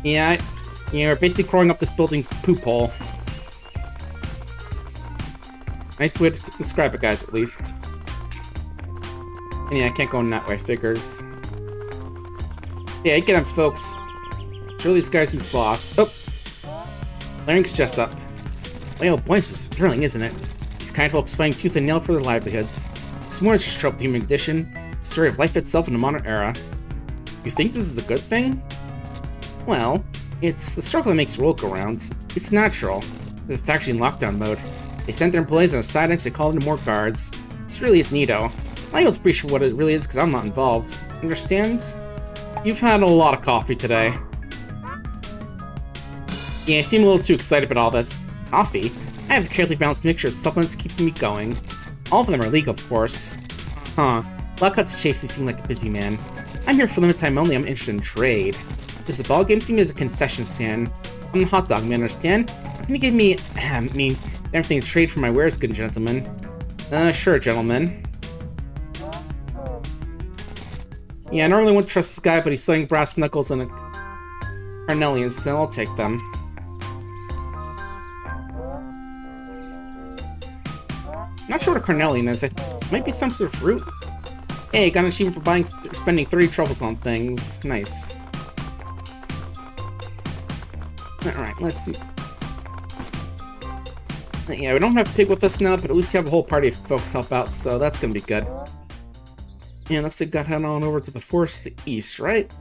Yeah, we're basically crawling up this building's poop hole. Nice way to describe it, guys, at least. And yeah, I can't go in that way, figures. Yeah, get him, folks. Show these guys who's boss. Oh! Larynx just up. Oh boy, this is thrilling, isn't it? These kind folks fighting tooth and nail for their livelihoods. It's more than just trouble with the human condition. The story of life itself in the modern era. You think this is a good thing? Well, it's the struggle that makes the world go round. It's natural. The factory in lockdown mode. They sent their employees on a side end to call in more guards. This really is neato. I don't appreciate what it really is because I'm not involved. Understand? You've had a lot of coffee today. Yeah, I seem a little too excited about all this. Coffee? I have a carefully balanced mixture of supplements that keeps me going. All of them are legal, of course. Huh. Well, cut to chase, you seem like a busy man. I'm here for limited time only, I'm interested in trade. This is a ballgame theme is a concession stand. I'm the hot dog, man, understand? Can you give me, everything to trade for my wares, good gentlemen? Sure, gentlemen. Yeah, I normally wouldn't trust this guy, but he's selling brass knuckles and a carnelian, so I'll take them. Not sure what a carnelian is. It might be some sort of fruit. Hey, got an achievement for spending 30 troubles on things. Nice. Alright, let's see. Yeah, we don't have Pig with us now, but at least we have a whole party of folks help out, so that's gonna be good. Yeah, looks like we got head on over to the forest to the east, right?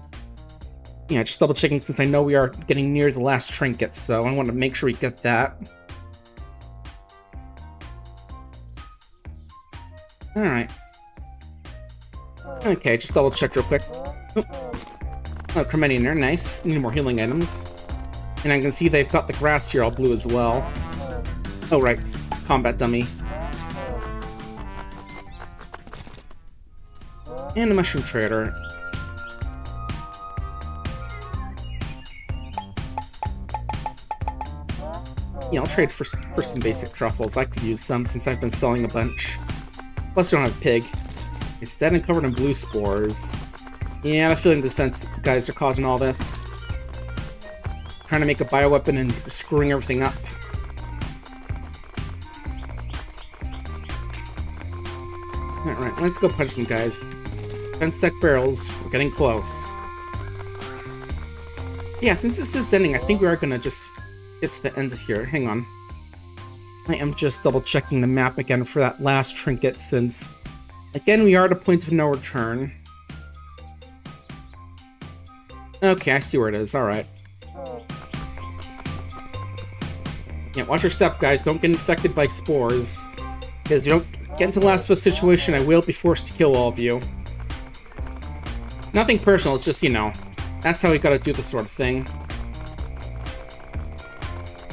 Yeah, just double checking since I know we are getting near the last trinket, so I want to make sure we get that. Alright. Okay, just double check real quick. Oh, Hermit in there, nice. Need more healing items. And I can see they've got the grass here all blue as well. Oh, right, combat dummy. And a mushroom trader. Yeah, I'll trade for some basic truffles. I could use some since I've been selling a bunch. Plus, we don't have Pig. It's dead and covered in blue spores. Yeah, I have a feeling the defense guys are causing all this. Trying to make a bioweapon and screwing everything up. Alright, let's go punch some guys. DefensTek barrels, we're getting close. Yeah, since this is ending, I think we are gonna just get to the end of here. Hang on. I am just double checking the map again for that last trinket since, again, we are at a point of no return. Okay, I see where it is, alright. Yeah, watch your step, guys. Don't get infected by spores. Because if you don't get into the last of a situation, I will be forced to kill all of you. Nothing personal, it's just, you know, that's how we gotta do this sort of thing.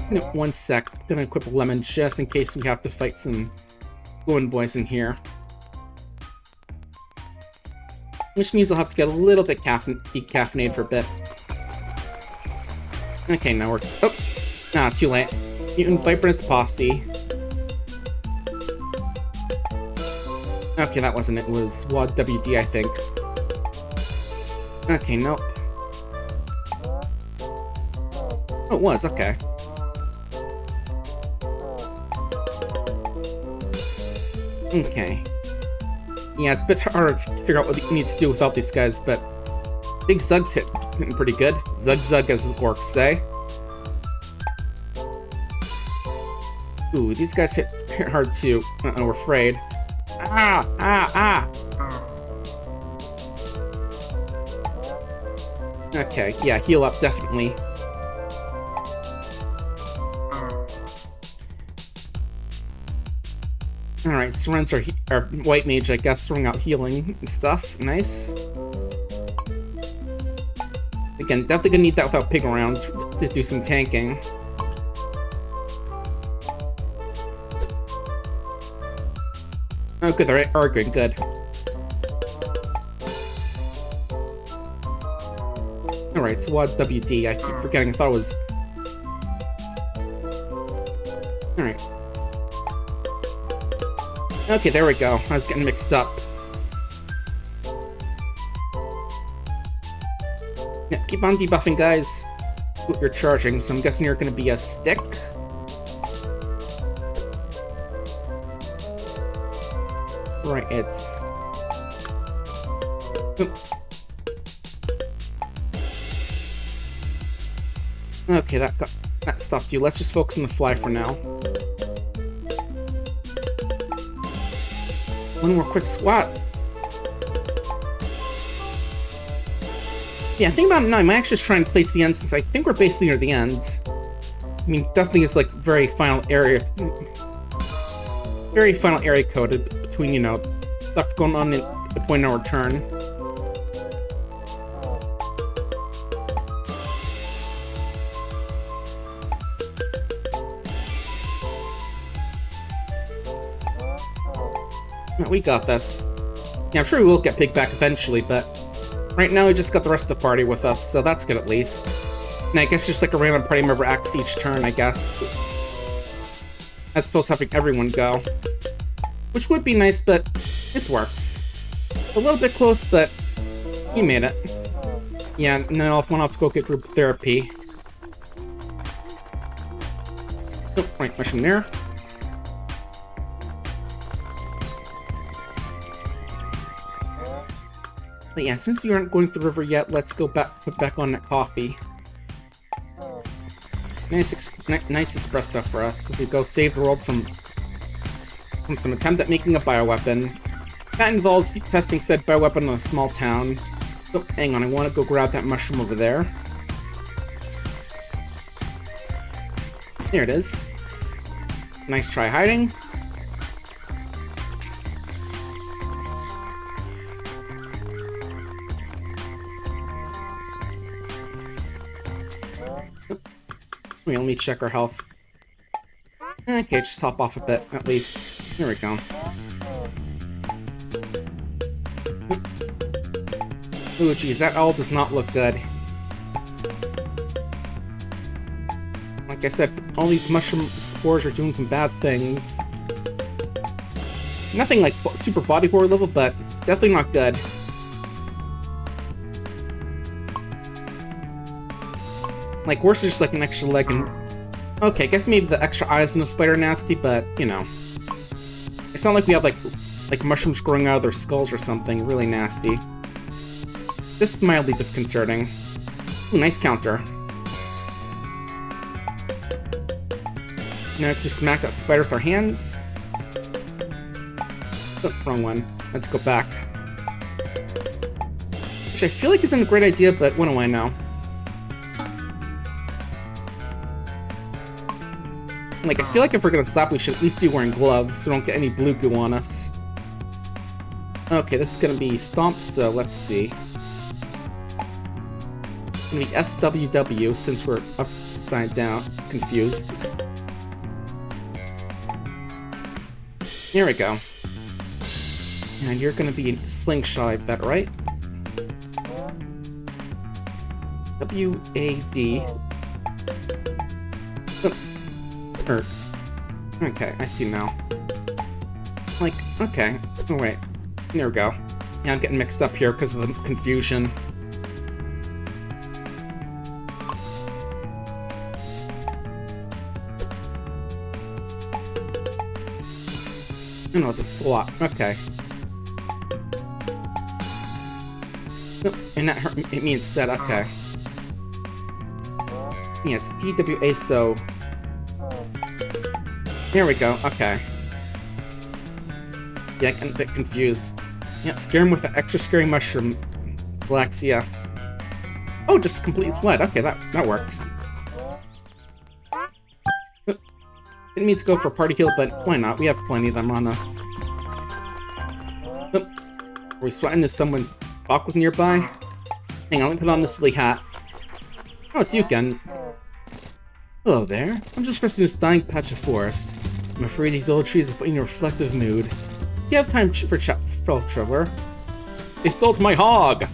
No, 1 sec. I'm gonna equip a lemon just in case we have to fight some glowing boys in here. Which means I'll have to get a little bit decaffeinated for a bit. Okay, now we're... Oh! Ah, too late. Mutant Viper and its posse. Okay, that wasn't it. It was WAD WD, I think. Okay, nope. Oh, it was, okay. Okay. Yeah, it's a bit hard to figure out what we need to do without these guys, but Big Zug's hitting pretty good. Zug, as the orcs say. Ooh, these guys hit hard too. We're afraid. Ah! Ah! Ah! Okay, yeah, heal up, definitely. Alright, Seren's our white mage, I guess, throwing out healing and stuff. Nice. Again, definitely gonna need that without Pig around to do some tanking. Oh, good, they're arguing, good. Alright, so what WD? I keep forgetting, I thought it was... Alright. Okay, there we go. I was getting mixed up. Yeah, keep on debuffing, guys. what you're charging, so I'm guessing you're gonna be a stick. Right, it's... Okay, that stopped you. Let's just focus on the fly for now. One more quick squat. Yeah, think about it now. I might actually just try and play to the end since I think we're basically near the end. I mean, definitely is like very final area coded between, you know, stuff going on at the point of no return. We got this. Yeah, I'm sure we will get Pig back eventually, but right now we just got the rest of the party with us, so that's good at least. And I guess just like a random party member acts each turn, I guess. As opposed to having everyone go. Which would be nice, but this works. A little bit close, but we made it. Yeah, and then I'll have to go get group therapy. Oh, right, mushroom there. But yeah, since we aren't going to the river yet, let's go back, put back on that coffee. Nice espresso for us as we go save the world from some attempt at making a bioweapon. That involves testing said bioweapon in a small town. Oh, hang on, I want to go grab that mushroom over there. There it is. Nice try hiding. Wait, let me check our health. Okay, just top off a bit, at least. There we go. Ooh, geez, that all does not look good. Like I said, all these mushroom spores are doing some bad things. Nothing like super body horror level, but definitely not good. Like, worse is just like an extra leg and... Okay, I guess maybe the extra eyes in the spider are nasty, but, you know. It's not like we have, like mushrooms growing out of their skulls or something really nasty. Just mildly disconcerting. Ooh, nice counter. Now I can just smack that spider with our hands. Oh, wrong one. Let's go back. Which I feel like isn't a great idea, but what do I know? Like, I feel like if we're gonna slap, we should at least be wearing gloves so we don't get any blue goo on us. Okay, this is gonna be Stomp, so let's see. It's gonna be SWW since we're upside down, confused. Here we go. And you're gonna be Slingshot, I bet, right? W-A-D. Okay, I see now. Like, okay. Oh, wait. There we go. Yeah, I'm getting mixed up here because of the confusion. Oh no, it's a slot. Okay. Oh, and that hurt me instead. Okay. Yeah, it's DWA, so... There we go, okay. Yeah, I get a bit confused. Yep, scare him with an extra scary mushroom. Galaxia. Oh, just completely fled. Okay, that worked. Didn't mean to go for a party heal, but why not? We have plenty of them on us. Are we sweating? Is someone awkward nearby? Hang on, let me put on this silly hat. Oh, it's you again. Hello there. I'm just resting in this dying patch of forest. I'm afraid these old trees are putting in a reflective mood. Do you have time for chat, fellow traveler? They stole my hog!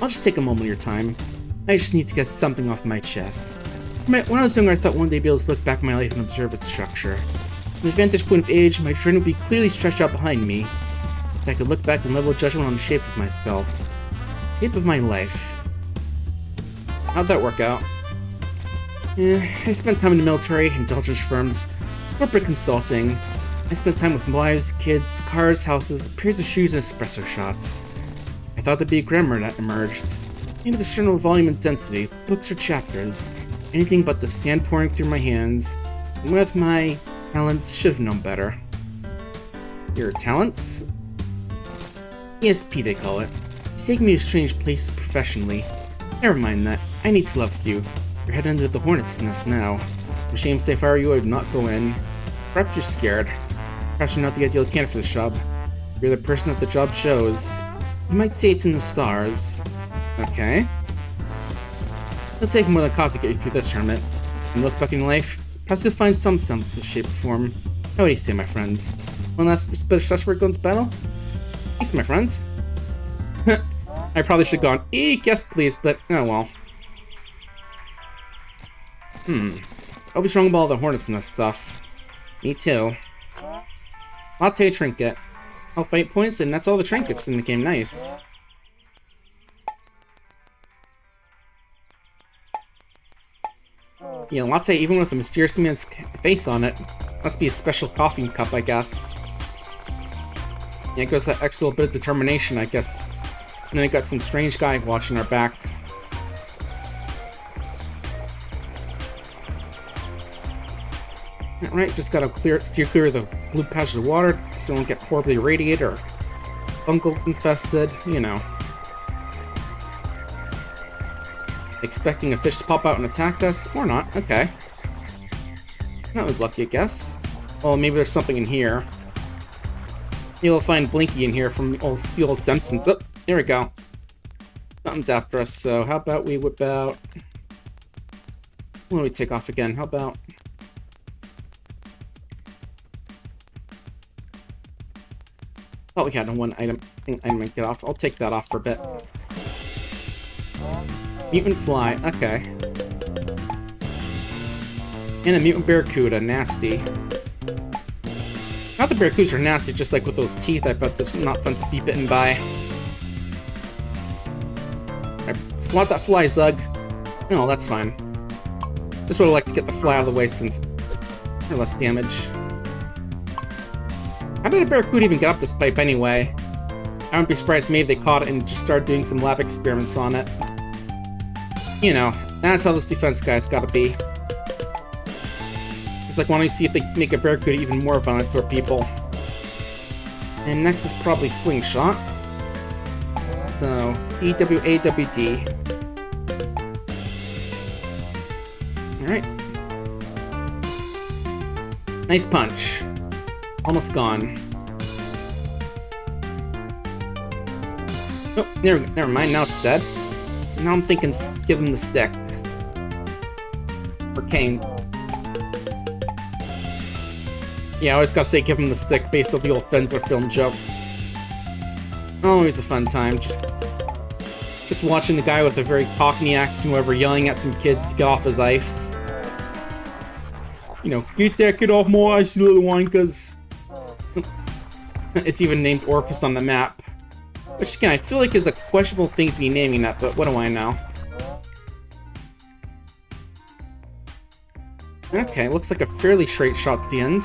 I'll just take a moment of your time. I just need to get something off my chest. When I was younger, I thought one day I'd be able to look back at my life and observe its structure. From the vantage point of age, my journey would be clearly stretched out behind me. So I could look back and level judgment on the shape of myself. Shape of my life. How'd that work out? I spent time in the military, indulgence firms, corporate consulting. I spent time with wives, kids, cars, houses, pairs of shoes, and espresso shots. I thought there'd be a grammar that emerged. Any discernible volume and density, books or chapters, anything but the sand pouring through my hands. And with my talents, should have known better. Your talents? ESP, they call it. It's taking me to strange places professionally. Never mind that. I need to love you. You're heading into the hornet's nest now. I'm ashamed to say if I were you, I would not go in. Perhaps you're scared. Perhaps you're not the ideal candidate for the job. You're the person that the job shows. You might say it's in the stars. Okay. It'll take more than coffee to get you through this, Hermit. And look back in life, perhaps you'll find some semblance of shape or form. How would you say, my friend? One last bit of stress before going to battle? Thanks, my friend. I probably should have gone, eek, yes please, but oh well. I'll be strong about all the hornets nest stuff. Me too. Latte trinket. Health 8 points, and that's all the trinkets in the game. Nice. Yeah, latte, even with a mysterious man's face on it, must be a special coffee cup, I guess. Yeah, it goes that extra little bit of determination, I guess. And then I got some strange guy watching our back. Alright, just gotta steer clear of the blue patch of water so we don't get horribly irradiated or fungal infested, you know. Expecting a fish to pop out and attack us, or not, okay. That was lucky, I guess. Well, maybe there's something in here. You'll find Blinky in here from the old Simpsons. Oh, here we go. Something's after us, so how about we whip out... Why don't we take off again? How about... Thought we had one item to get off. I'll take that off for a bit. Mutant fly, okay. And a mutant barracuda, nasty. Not the barracudas are nasty, just like with those teeth, I bet this is not fun to be bitten by. Right, swat that fly, Zug. No, that's fine. Just would have liked to get the fly out of the way since they're less damage. How did a barracuda even get up this pipe anyway? I wouldn't be surprised maybe they caught it and just started doing some lab experiments on it. You know, that's how this defense guy's gotta be. Just like wanting to see if they make a barracuda even more violent toward people. And next is probably slingshot. So, DWAWD. Alright. Nice punch. Almost gone. Oh, never mind, now it's dead. So now I'm thinking give him the stick. Or cane. Yeah, I always gotta say give him the stick based on the old Fensler film joke. Always a fun time. Just watching the guy with a very cockney accent, whoever, yelling at some kids to get off his ice. You know, get that kid off my ice, you little wankers. It's even named Orcus on the map. Which, again, I feel like is a questionable thing to be naming that, but what do I know? Okay, looks like a fairly straight shot to the end.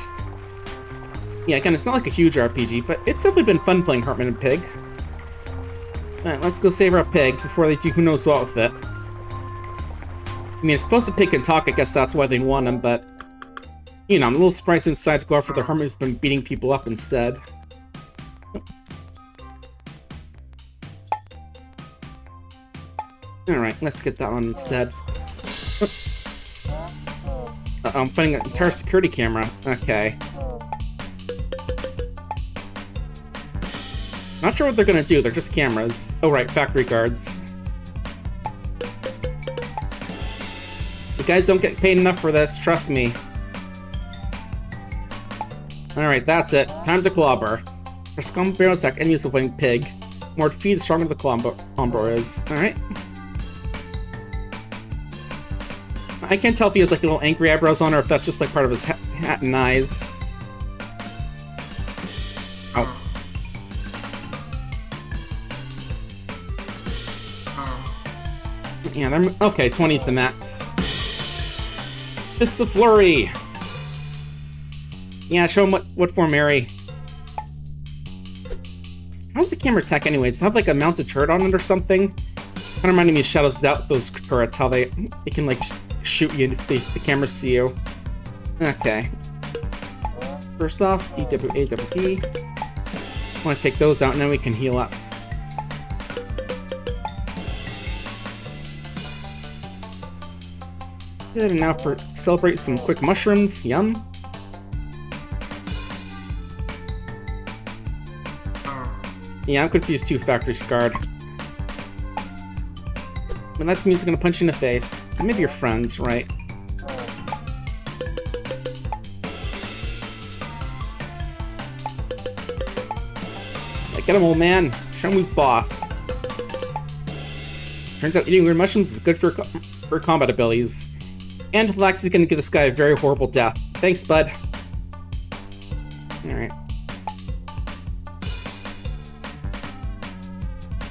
Yeah, again, it's not like a huge RPG, but it's definitely been fun playing Hermit and Pig. Alright, let's go save our pig before they do who knows what with it. I mean, it's supposed to pig can talk, I guess that's why they want him, but... You know, I'm a little surprised they decided to go after the Hermit who's been beating people up instead. Alright, let's get that on instead. I'm finding an entire security camera. Okay. Not sure what they're gonna do, they're just cameras. Oh right, factory guards. You guys don't get paid enough for this, trust me. Alright, that's it. Time to clobber. Our scum barrels attack enemies avoiding pig. More defeat, the stronger the clobber is. Alright. I can't tell if he has like little angry eyebrows on or if that's just like part of his hat and eyes. Ow. Yeah, they're okay. 20's the max. This is the flurry! Yeah, show him what for, Mary. How's the camera tech anyway? Does it have like a mounted turret on it or something? Kind of reminding me of Shadow's Doubt, those turrets, how they can like shoot you if the cameras see you. Okay. First off, DWAWD. I want to take those out and then we can heal up. Good, and now for celebrate some quick mushrooms. Yum. Yeah, I'm confused too, Factory Guard. But that's music gonna punch you in the face. Maybe you're friends, right? Like, get him, old man. Show him who's boss. Turns out eating weird mushrooms is good for combat abilities. And Lax is gonna give this guy a very horrible death. Thanks, bud. Alright.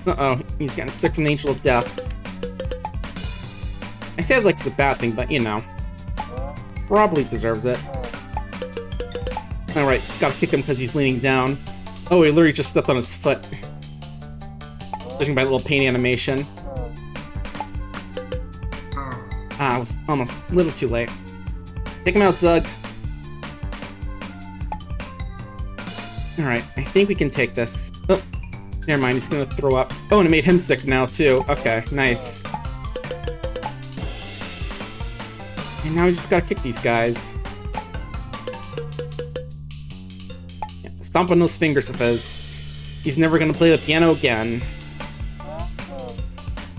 Uh-oh, he's getting sick from the Angel of Death. I say like it's a bad thing, but you know. Probably deserves it. Alright, gotta kick him because he's leaning down. Oh, he literally just stepped on his foot. Judging by the little pain animation. Ah, I was almost a little too late. Take him out, Zug. Alright, I think we can take this. Oh, never mind, he's gonna throw up. Oh, and it made him sick now, too. Okay, nice. And now we just gotta kick these guys. Yeah, stomp on those fingers of his. He's never gonna play the piano again.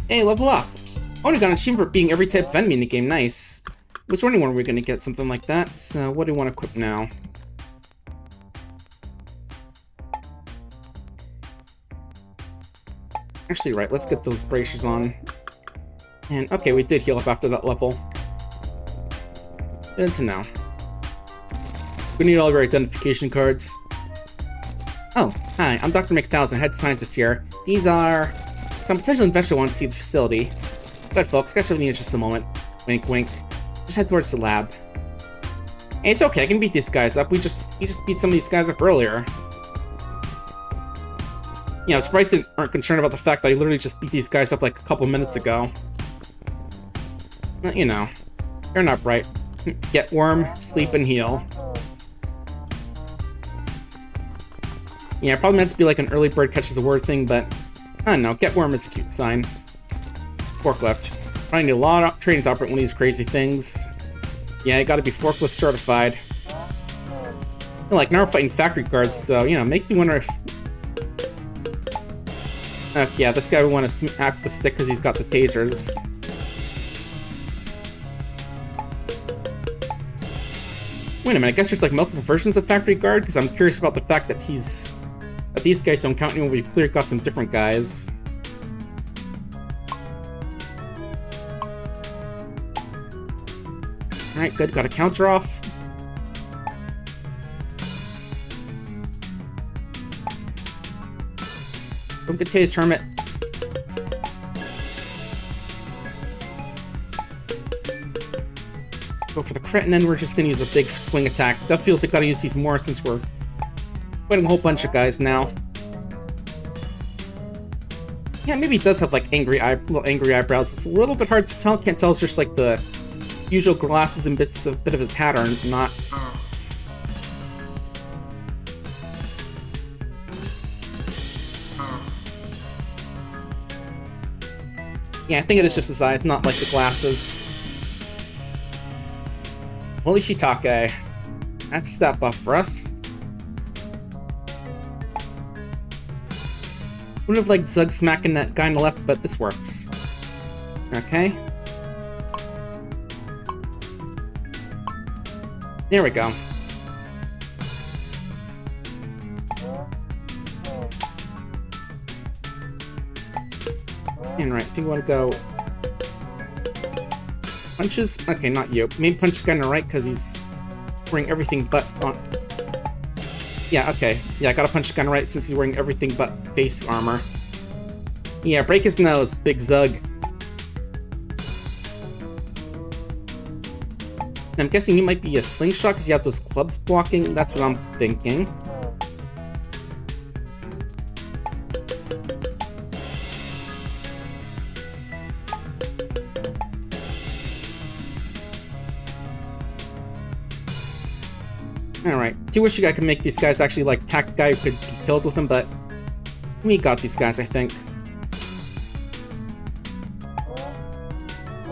Hey, level up! Oh, we got an achievement for being every type of enemy in the game. Nice. I was wondering when we were gonna get something like that. So, what do we want to equip now? Actually, right, let's get those bracers on. And, okay, we did heal up after that level. Good to know. We need all of our identification cards. Oh, hi, I'm Dr. McThousand, head scientist here. These are... some potential investors want to see the facility. Good, folks, catch everything in just a moment. Wink, wink. Just head towards the lab. Hey, it's okay, I can beat these guys up. We just beat some of these guys up earlier. Yeah, I'm surprised they aren't concerned about the fact that I literally just beat these guys up like a couple minutes ago. But, you know, you're not bright. Get warm, sleep, and heal. Yeah, probably meant to be like an early bird catches the word thing, but I don't know, get warm is a cute sign. Forklift. Probably need a lot of training to operate one of these crazy things. Yeah, you gotta be forklift certified. Like, now we're fighting factory guards, so, you know, makes me wonder if... Okay, yeah, this guy would want to smack with the stick because he's got the tasers. Wait a minute, I guess there's like multiple versions of Factory Guard, because I'm curious about the fact that that these guys don't count anymore. We've clearly got some different guys. Alright, good, got a counter off. Don't get tased, Hermit. Go for the crit, and then we're just gonna use a big swing attack. That feels like gotta use these more since we're fighting a whole bunch of guys now. Yeah, maybe he does have like little angry eyebrows. It's a little bit hard to tell. Can't tell. It's just like the usual glasses and bit of his hat are not. Yeah, I think it is just his eyes, not like the glasses. Holy Shiitake. That's a stat buff for us. Would have liked Zug smacking that guy on the left, but this works. Okay. There we go. And right, I think we want to go... punches? Okay, not you. Maybe punch this guy on the right because he's wearing everything but on... Yeah, okay. Yeah, I gotta punch this guy on the right since he's wearing everything but face armor. Yeah, break his nose, big Zug. And I'm guessing you might be a slingshot because you have those clubs blocking. That's what I'm thinking. Alright, I do wish I could make these guys actually, like, attack the guy who could be killed with them, but we got these guys, I think.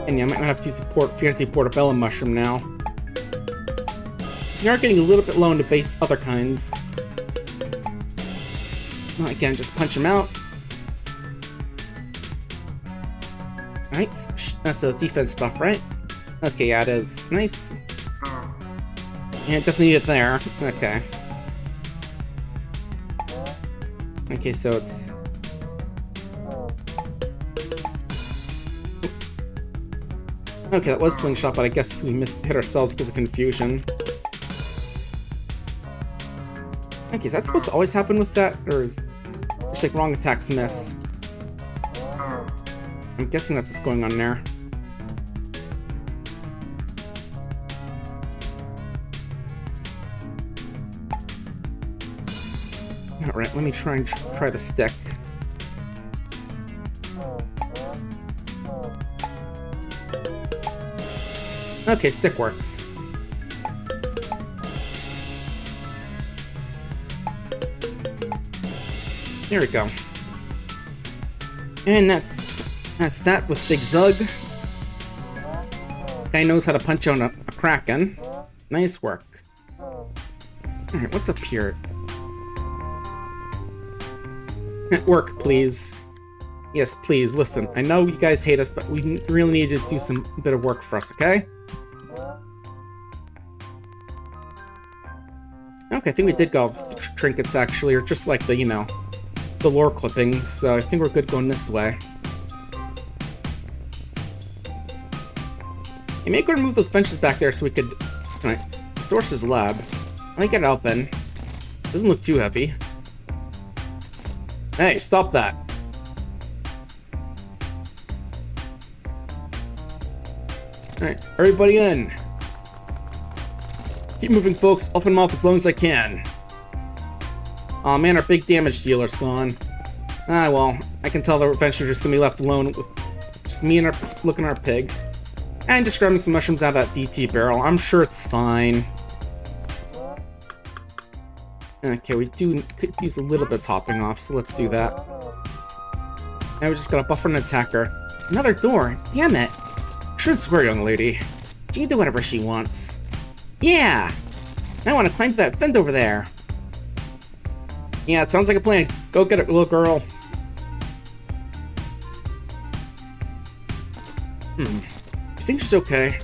And yeah, I might not have to use the fancy portobello mushroom now. So you are getting a little bit low in the base other kinds. Well, again, just punch him out. Alright, that's a defense buff, right? Okay, yeah, it is. Nice. Yeah, definitely need it there. Okay. Okay, so it's... Okay, that was slingshot, but I guess we hit ourselves because of confusion. Okay, is that supposed to always happen with that? Or is just like wrong attacks miss? I'm guessing that's what's going on there. Alright, let me try the stick. Okay, stick works. There we go. And that's that with Big Zug. Guy knows how to punch on a Kraken. Nice work. Alright, what's up here? Work, please. Yes, please, listen. I know you guys hate us, but we really need you to do some bit of work for us, okay? Okay, I think we did go with trinkets, actually, or just like the, you know, the lore clippings, so I think we're good going this way. Hey, maybe go and move those benches back there so we could... Alright, Storce's lab. Let me get it open. Doesn't look too heavy. Hey, stop that. Alright, everybody in. Keep moving, folks. Off and off as long as I can. Aw, man, our big damage dealer's gone. Ah, well, I can tell the adventure's just gonna be left alone with just me and our pig. And just grabbing some mushrooms out of that DT barrel. I'm sure it's fine. Okay, we could use a little bit of topping off, so let's do that. Now we just gotta buffer an attacker. Another door? Damn it! Sure swear, young lady. She can do whatever she wants. Yeah! I want to climb to that vent over there. Yeah, it sounds like a plan. Go get it, little girl. You think she's okay?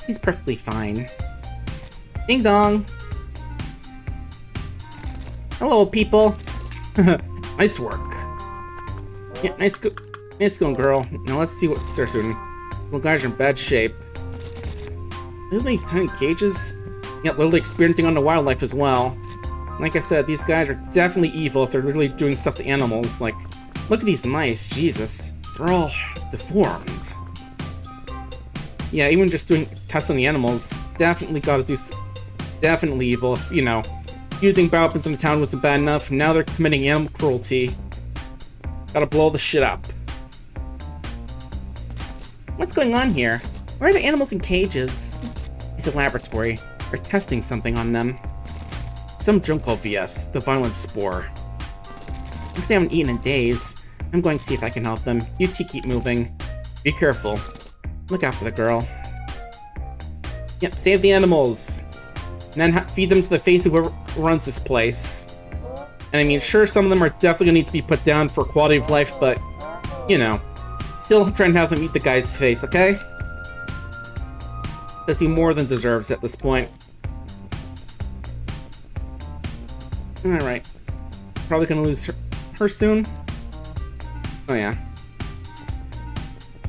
She's perfectly fine. Ding dong. Hello, people. Nice work. Yeah, nice going, girl. Now let's see what they're doing. Little guys are in bad shape. Look at these tiny cages. Yeah, literally experimenting on the wildlife as well. Like I said, these guys are definitely evil if they're literally doing stuff to animals. Like, look at these mice, Jesus. They're all deformed. Yeah, even just doing tests on the animals, definitely gotta do... Definitely evil if, you know, using bioweapons in the town wasn't bad enough. Now they're committing animal cruelty. Gotta blow the shit up. What's going on here? Why are the animals in cages? It's a laboratory. They're testing something on them. Some junk called VS, the violent spore. Because I haven't eaten in days, I'm going to see if I can help them. You two keep moving. Be careful. Look out for the girl. Yep, save the animals. And then feed them to the face of whoever runs this place. And I mean, sure, some of them are definitely gonna need to be put down for quality of life, but, you know, still try and have them eat the guy's face, okay? Because he more than deserves it at this point. Alright. Probably gonna lose her soon. Oh yeah.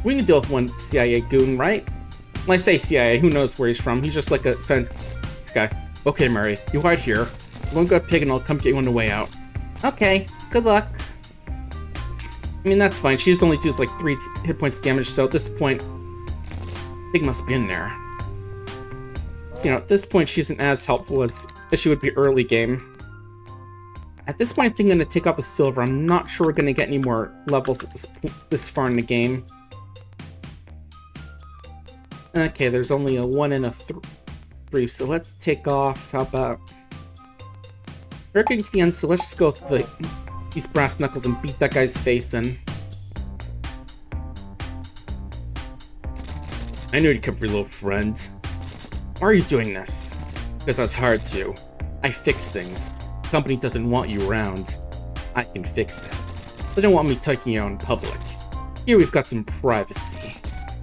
We can deal with one CIA goon, right? When I say CIA, who knows where he's from? He's just like a guy. Okay, Mary, you hide here. One good pig and I'll come get you on the way out. Okay, good luck. I mean, that's fine. She just only does like 3 hit points damage, so at this point, pig must be in there. So, at this point, she isn't as helpful as she would be early game. At this point, I think I'm going to take off the silver. I'm not sure we're going to get any more levels at this far in the game. Okay, there's only a 1 and a 3, so let's take off. How about... We're getting to the end, so let's just go with these brass knuckles and beat that guy's face in. I knew you'd come for your little friend. Why are you doing this? Because I was hired to. I fix things. The company doesn't want you around. I can fix it. They don't want me taking you out in public. Here we've got some privacy.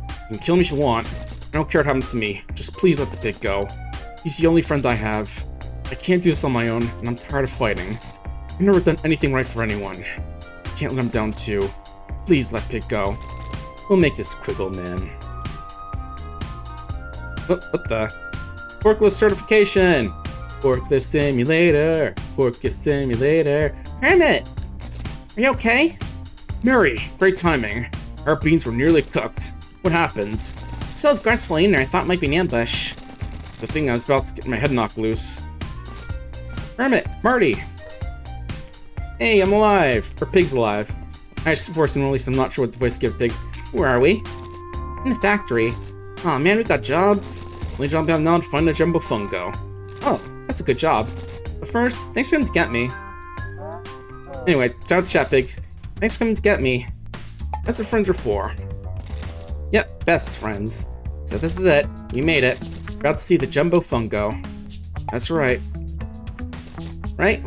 You can kill me if you want. I don't care what happens to me. Just please let the pig go. He's the only friend I have. I can't do this on my own, and I'm tired of fighting. I've never done anything right for anyone. I can't let him down too. Please let pig go. We'll make this quick, old man. Oh, what the? Forklift certification! Forklift simulator! Forklift simulator! Hermit! Are you okay? Mary, great timing. Our beans were nearly cooked. What happened? So I was gracefully in there. I thought it might be an ambush. The thing I was about to get my head knocked loose. Hermit! Marty! Hey, I'm alive! Or Pig's alive. I just forced him to release. I'm not sure what the voice give Pig. Where are we? In the factory. Aw, man, we got jobs. Only job I have now to find the Jumbo Fungo. Oh, that's a good job. But first, thanks for coming to get me. Anyway, shout out to chat, Pig. Thanks for coming to get me. That's what friends are for. Yep, best friends. So this is it. You made it. About to see the Jumbo Fungo. That's right. Right.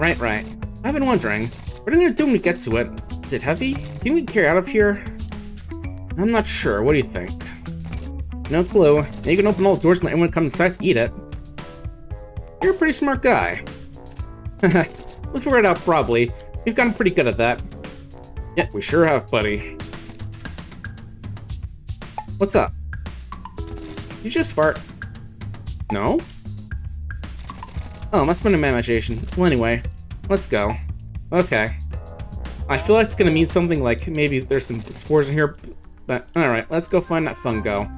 I've been wondering, what are we gonna do when we get to it? Is it heavy? Do you think we can carry it out of here? I'm not sure. What do you think? No clue. Now you can open all the doors and let anyone come inside to eat it. You're a pretty smart guy. We'll figure it out probably. We've gotten pretty good at that. Yeah, we sure have, buddy. What's up? You just fart? No? Oh, must have been a my imagination. Well, anyway, let's go. Okay. I feel like it's gonna mean something like maybe there's some spores in here, but alright, let's go find that fungo.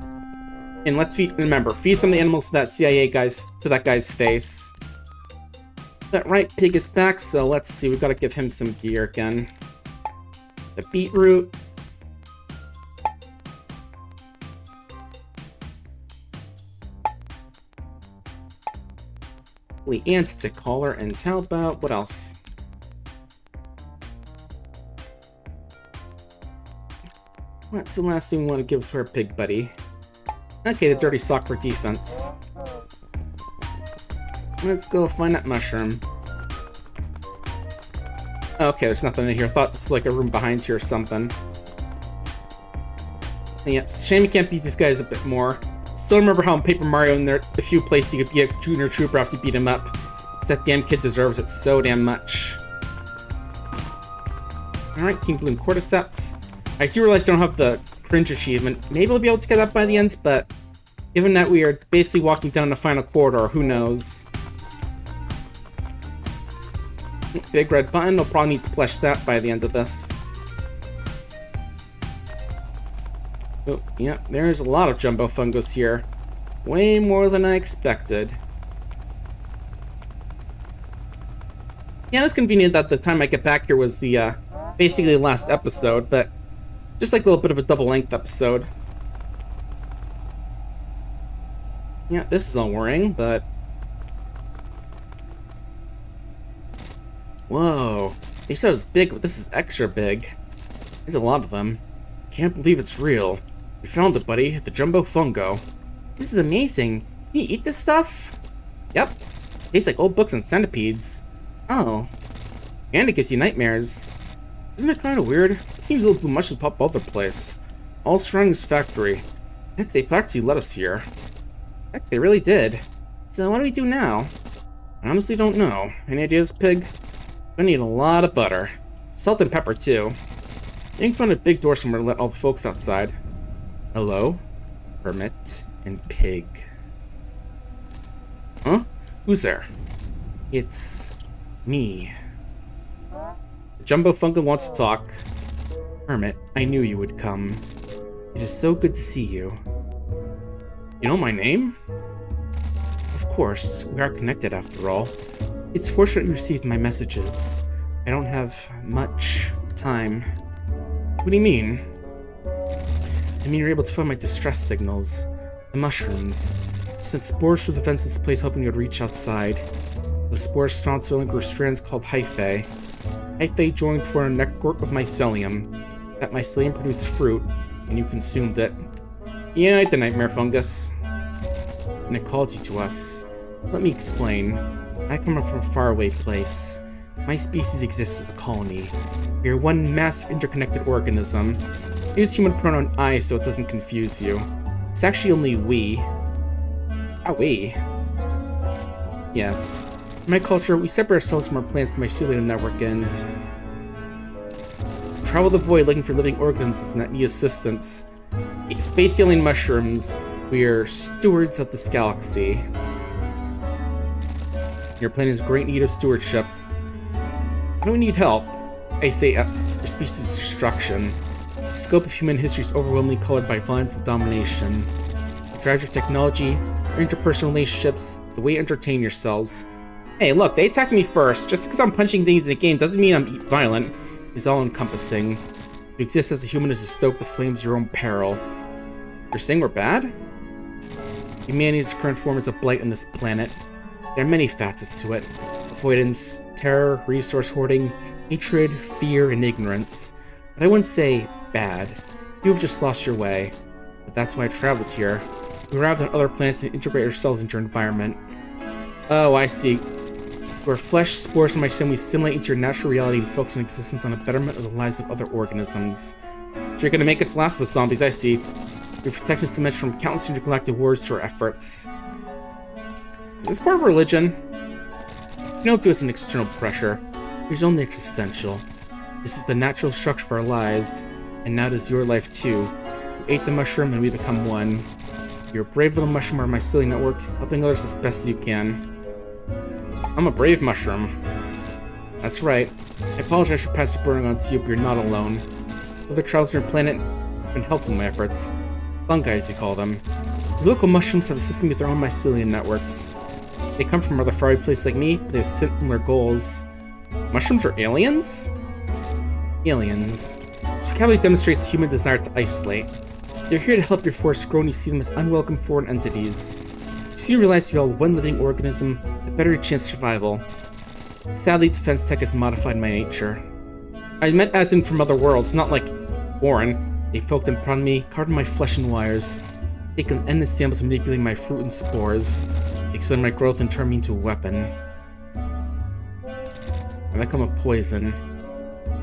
And let's remember, feed some of the animals to that CIA guy's, that guy's face. That right pig is back, so let's see, we've gotta give him some gear again. The beetroot. The anti collar, and how about what else? What's the last thing we want to give to our pig buddy? Okay, the dirty sock for defense. Let's go find that mushroom. Okay, there's nothing in here. I thought this was like a room behind here or something. And yeah, shame you can't beat these guys a bit more. Still remember how in Paper Mario in there a few places you could be a junior trooper after you beat him up. That damn kid deserves it so damn much. Alright, King Bloom Cordyceps. I do realize I don't have the cringe achievement. Maybe I'll be able to get that by the end, but given that we are basically walking down the final corridor, who knows? Big red button, I'll probably need to flesh that by the end of this. Oh, yeah, there's a lot of Jumbo Fungos here. Way more than I expected. Yeah, it's convenient that the time I get back here was the, basically the last episode, but just like a little bit of a double-length episode. Yeah, this is all worrying, but... Whoa, they said it was big, but this is extra big. There's a lot of them. Can't believe it's real. We found it, buddy, the Jumbo Fungo. This is amazing. Can you eat this stuff? Yep. Tastes like old books and centipedes. Oh. And it gives you nightmares. Isn't it kind of weird? It seems a little too much to pop all over the place. All surrounding this factory. Heck, they practically let us here. Heck, they really did. So what do we do now? I honestly don't know. Any ideas, Pig? I need a lot of butter. Salt and pepper, too. You can find a big door somewhere to let all the folks outside. Hello? Hermit and Pig. Huh? Who's there? It's... me. The Jumbo Fungal wants to talk. Hermit, I knew you would come. It is so good to see you. You know my name? Of course, we are connected after all. It's fortunate you received my messages. I don't have much time. What do you mean? I mean you're able to find my distress signals. The mushrooms. I sent spores through the vents in this place hoping you'd reach outside. The spores found filling grew strands called hyphae. Hyphae joined for a network of mycelium. That mycelium produced fruit, and you consumed it. Yeah, I ate the nightmare fungus. And it called you to us. Let me explain. I come from a faraway place. My species exists as a colony. We are one massive interconnected organism. I use human pronoun I so it doesn't confuse you. It's actually only we. Ah, we? Yes. In my culture, we separate ourselves from our planet's mycelium network and travel the void looking for living organisms that need assistance. Space alien mushrooms. We are stewards of this galaxy. Your planet is in great need of stewardship. How do we need help? I say your species' destruction. The scope of human history is overwhelmingly colored by violence and domination. It drives your technology, your interpersonal relationships, the way you entertain yourselves. Hey, look, they attacked me first. Just because I'm punching things in a game doesn't mean I'm violent. It's all-encompassing. To exist as a human is to stoke the flames of your own peril. You're saying we're bad? Humanity's current form is a blight on this planet. There are many facets to it. Avoidance, terror, resource hoarding, hatred, fear, and ignorance. But I wouldn't say bad. You have just lost your way. But that's why I traveled here. We arrived on other planets and integrate ourselves into your environment. Oh, I see. Where flesh, spores, and mycelium, we assimilate into your natural reality and focus on existence on the betterment of the lives of other organisms. So you're gonna make us last with zombies, I see. We protect this dimension from countless intergalactic wars to our efforts. Is this part of religion? You don't feel it's an external pressure. It's only existential. This is the natural structure of our lives, and now it is your life too. You ate the mushroom and we become one. You're a brave little mushroom of our mycelium network, helping others as best as you can. I'm a brave mushroom. That's right. I apologize for passing burning on to you, but you're not alone. Other travelers on your planet have been helpful in my efforts. Fungi, as you call them. The local mushrooms have a system with their own mycelium networks. They come from other faraway places like me, but they have similar goals. Mushrooms are aliens? Aliens. This vocabulary demonstrates human desire to isolate. They're here to help your force grow and you see them as unwelcome foreign entities. So you realize you're all one living organism, a better chance of survival. Sadly, DefensTek has modified my nature. I meant as in from other worlds, not like foreign. They poked and prodded me, carved my flesh and wires. They can end the samples manipulating my fruit and spores. They accelerate my growth and turn me into a weapon. I become a poison.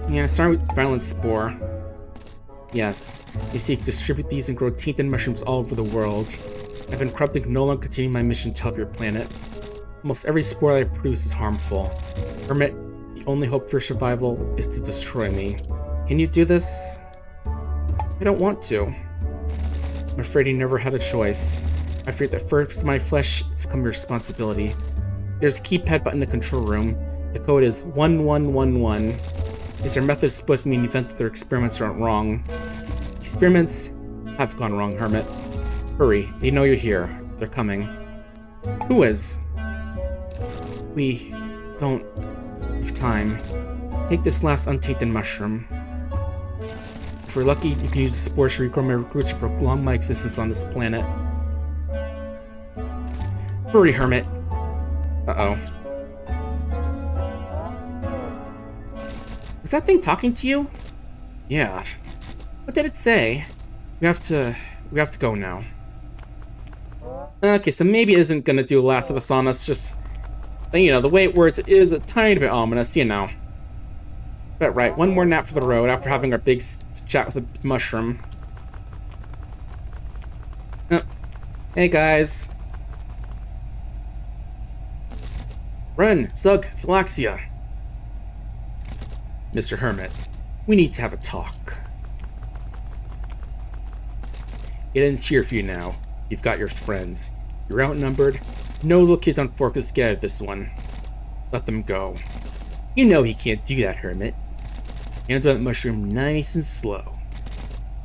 Yeah, sorry with violent spore. Yes, they seek to distribute these and grow tainted mushrooms all over the world. I've been corrupted and no longer continuing my mission to help your planet. Almost every spore that I produce is harmful. Hermit, the only hope for survival is to destroy me. Can you do this? I don't want to. I'm afraid you never had a choice. I fear that first my flesh has become your responsibility. There's a keypad button in the control room. The code is 1111. Is their method supposed to mean in the event that their experiments aren't wrong? Experiments have gone wrong, Hermit. Hurry, they know you're here. They're coming. Who is? We don't have time. Take this last untainted mushroom. If we're lucky, you can use the spores to regrow my roots to prolong my existence on this planet. Hurry, Hermit. Uh-oh. Was that thing talking to you? Yeah. What did it say? We have to go now. Okay, so maybe it isn't gonna do Last of Us on us, just, you know, the way it words is a tiny bit ominous, you know. But right, one more nap for the road after having our big chat with the mushroom. Oh. Hey guys. Run, Zug, Philaxia. Mr. Hermit, we need to have a talk. It ends here for you now. You've got your friends. You're outnumbered. No little kids on forklifts get out of this one. Let them go. You know he can't do that, Hermit. Handle that mushroom nice and slow.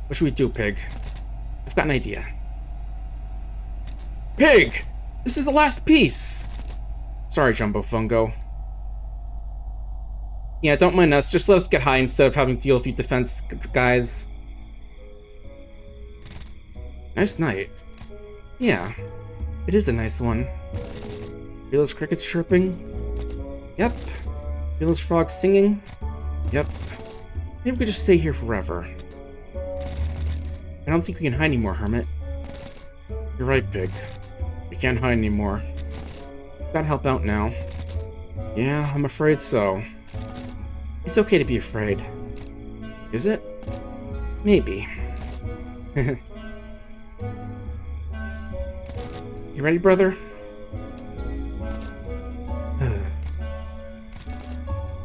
What should we do, Pig? I've got an idea. Pig! This is the last piece! Sorry, Jumbo Fungo. Yeah, don't mind us. Just let us get high instead of having to deal with you defense guys. Nice night. Yeah, it is a nice one. Feel those crickets chirping? Yep. Feel those frogs singing? Yep. Maybe we could just stay here forever. I don't think we can hide anymore, Hermit. You're right, Pig. We can't hide anymore. Gotta help out now. Yeah, I'm afraid so. It's okay to be afraid. Is it? Maybe. You ready, brother?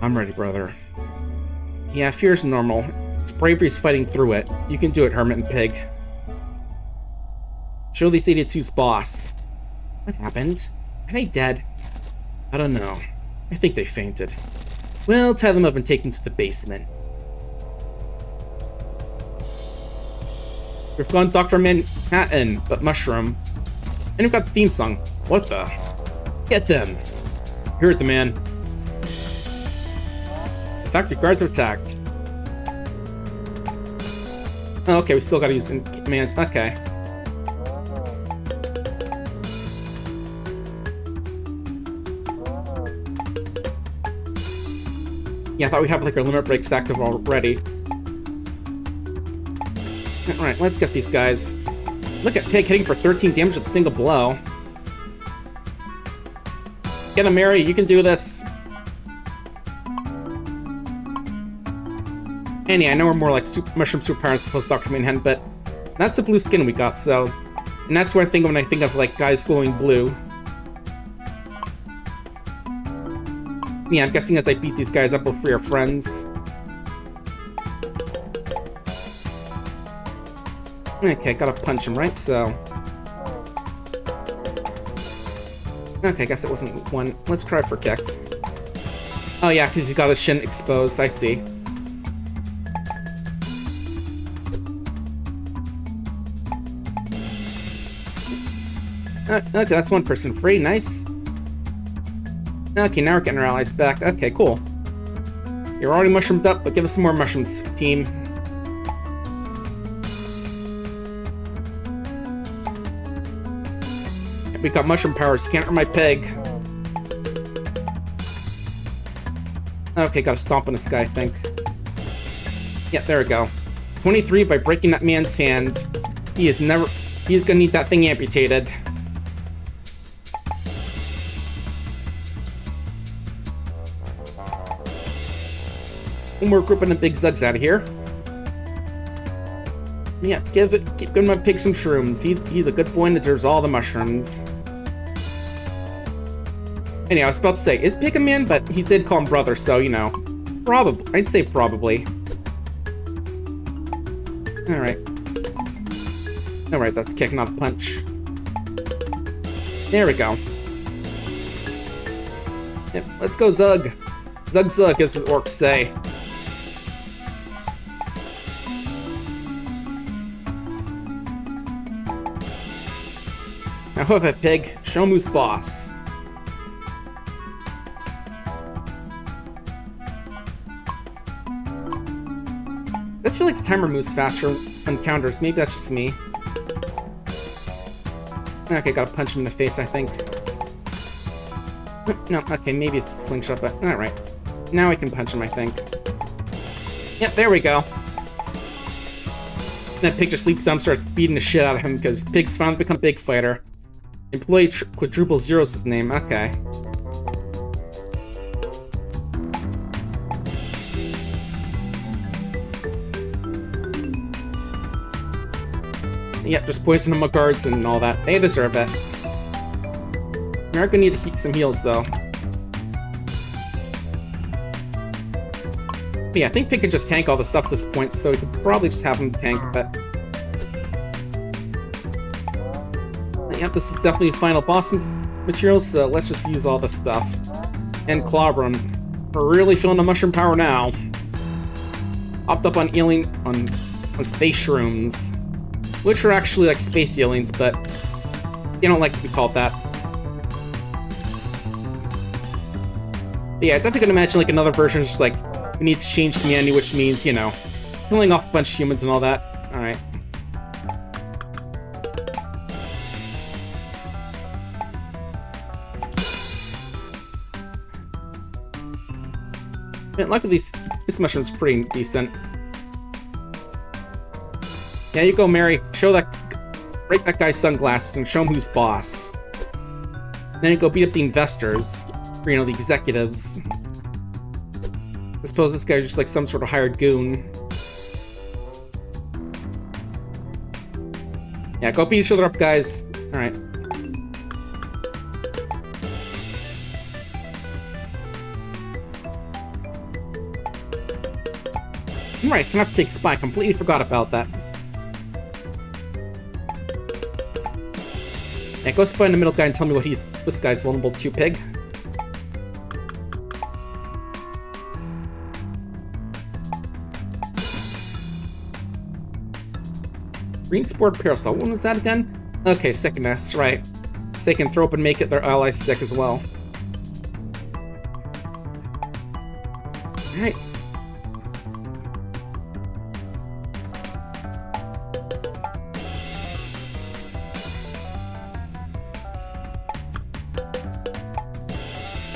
I'm ready, brother. Yeah, fear's normal. It's bravery's fighting through it. You can do it, Hermit and Pig. Show these 82's boss. What happened? Are they dead? I don't know. I think they fainted. Well, tie them up and take them to the basement. We've gone Dr. Manhattan, but Mushroom. And we've got the theme song. What the? Get them! Hear it, the man. The factory guards are attacked. Oh, okay, we still gotta use commands. Okay. Yeah, I thought we'd have like our limit breaks active already. Alright, let's get these guys. Look at Pig hitting for 13 damage with a single blow. Get him, Mary, you can do this. And yeah, I know we're more like Mushroom Superpowers post Dr. Manhattan, but that's the blue skin we got, so... And that's what I think of when I think of like guys glowing blue. Yeah, I'm guessing as I beat these guys up, we'll free our friends. Okay, gotta punch him, right? So... Okay, I guess it wasn't one. Let's try for kick. Oh yeah, because he got his shin exposed, I see. Okay, that's one person free, nice. Okay, now we're getting our allies back. Okay, cool. You're already mushroomed up, but give us some more mushrooms, team. We got mushroom powers, you can't hurt my pig. Okay, gotta stomp on this guy, I think. Yeah, there we go. 23 by breaking that man's hand. He's gonna need that thing amputated. One more group and the big Zugs out of here. Yeah, keep giving my pig some shrooms. He's a good boy and deserves all the mushrooms. Anyway, I was about to say, is Pig a man? But he did call him brother, so, you know. Probably. I'd say probably. Alright. Alright, that's kick, not a punch. There we go. Yep, let's go, Zug. Zug, as the orcs say. Now, hoof it, Pig. Show 'em who's boss. I just feel like the timer moves faster on counters. Maybe that's just me. Okay, gotta punch him in the face, I think. No, okay, maybe it's a slingshot, but alright. Now I can punch him, I think. Yep, there we go. And then Pig just leaps up, starts beating the shit out of him because Pig's finally become Big Fighter. Employee Quadruple Zero's his name, okay. Yep, just poison my guards and all that. They deserve it. We are gonna need to some heals, though. But yeah, I think Pig can just tank all the stuff at this point, so we could probably just have him tank, but... Yep, this is definitely the final boss material, so let's just use all this stuff. And clobber him. We're really feeling the mushroom power now. Hopped up on space shrooms. Which are actually like space aliens, but they don't like to be called that. But yeah, I definitely can imagine like another version is just like, we need to change the menu, which means, you know, killing off a bunch of humans and all that. Alright. Man, luckily this mushroom's pretty decent. Yeah, you go, Mary. Show that, break that guy's sunglasses and show him who's boss. Then you go beat up the investors, or, you know, the executives. I suppose this guy's just like some sort of hired goon. Yeah, go beat each other up, guys. Alright. Right, FNAF Pig Spy. Completely forgot about that. Yeah, go spy in the middle guy and tell me what this guy's vulnerable to, Pig. Green Sport Parasol. When was that again? Okay, second S, right. So they can throw up and make it their allies sick as well. Alright.